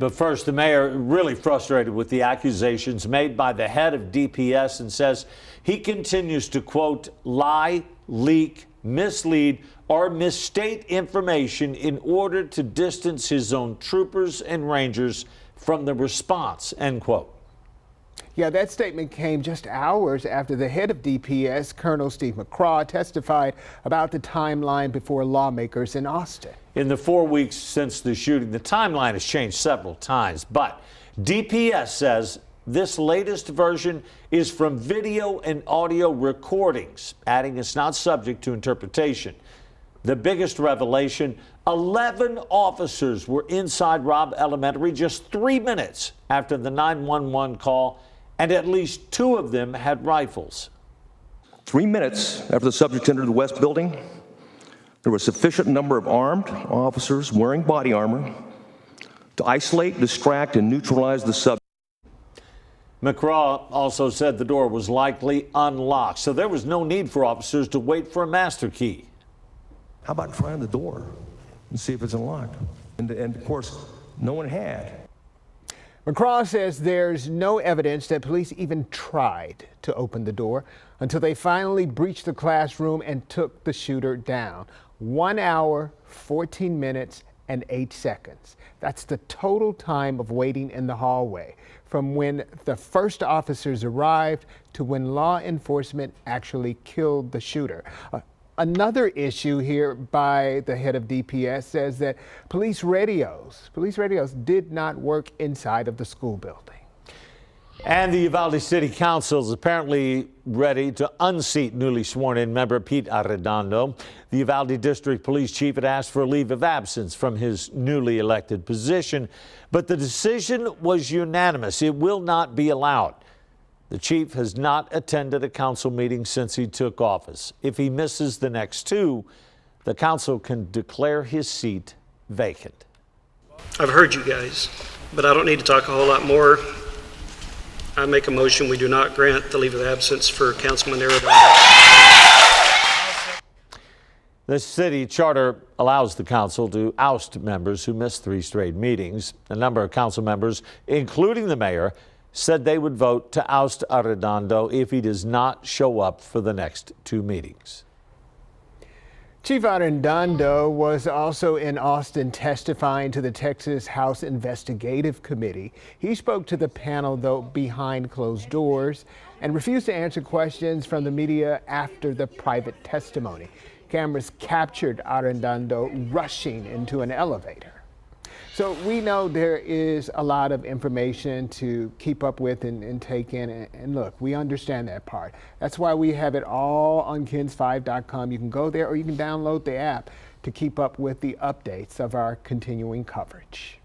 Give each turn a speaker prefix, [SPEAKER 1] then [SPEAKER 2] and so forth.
[SPEAKER 1] But first, the mayor really frustrated with the accusations made by the head of DPS and says he continues to, quote, lie, leak, mislead, or misstate information in order to distance his own troopers and rangers from the response, end quote.
[SPEAKER 2] Yeah, that statement came just hours after the head of DPS, Colonel Steve McCraw, testified about the timeline before lawmakers in Austin.
[SPEAKER 1] In the 4 weeks since the shooting, the timeline has changed several times, but DPS says this latest version is from video and audio recordings, adding it's not subject to interpretation. The biggest revelation, 11 officers were inside Robb Elementary just 3 minutes after the 911 call, and at least 2 of them had rifles.
[SPEAKER 3] 3 minutes after the subject entered the West Building, there was a sufficient number of armed officers wearing body armor to isolate, distract, and neutralize the subject.
[SPEAKER 1] McCraw also said the door was likely unlocked, so there was no need for officers to wait for a master key.
[SPEAKER 3] How about trying the door and see if it's unlocked? And of course, no one had.
[SPEAKER 2] McCraw says there's no evidence that police even tried to open the door until they finally breached the classroom and took the shooter down. 1 hour, 14 minutes, and 8 seconds. That's the total time of waiting in the hallway from when the first officers arrived to when law enforcement actually killed the shooter. Another issue here by the head of DPS says that police radios did not work inside of the school building.
[SPEAKER 1] And the Uvalde City Council is apparently ready to unseat newly sworn-in member Pete Arredondo. The Uvalde District Police Chief had asked for a leave of absence from his newly elected position, but the decision was unanimous. It will not be allowed. The chief has not attended a council meeting since he took office. If he misses the next 2, the council can declare his seat vacant.
[SPEAKER 4] I've heard you guys, but I don't need to talk a whole lot more. I make a motion we do not grant the leave of absence for Councilman Arredondo.
[SPEAKER 1] The city charter allows the council to oust members who miss 3 straight meetings. A number of council members, including the mayor, said they would vote to oust Arredondo if he does not show up for the next 2 meetings.
[SPEAKER 2] Chief Arredondo was also in Austin testifying to the Texas House Investigative Committee. He spoke to the panel, though, behind closed doors and refused to answer questions from the media after the private testimony. Cameras captured Arredondo rushing into an elevator. So we know there is a lot of information to keep up with and take in. And look, we understand that part. That's why we have it all on KENS5.com. You can go there or you can download the app to keep up with the updates of our continuing coverage.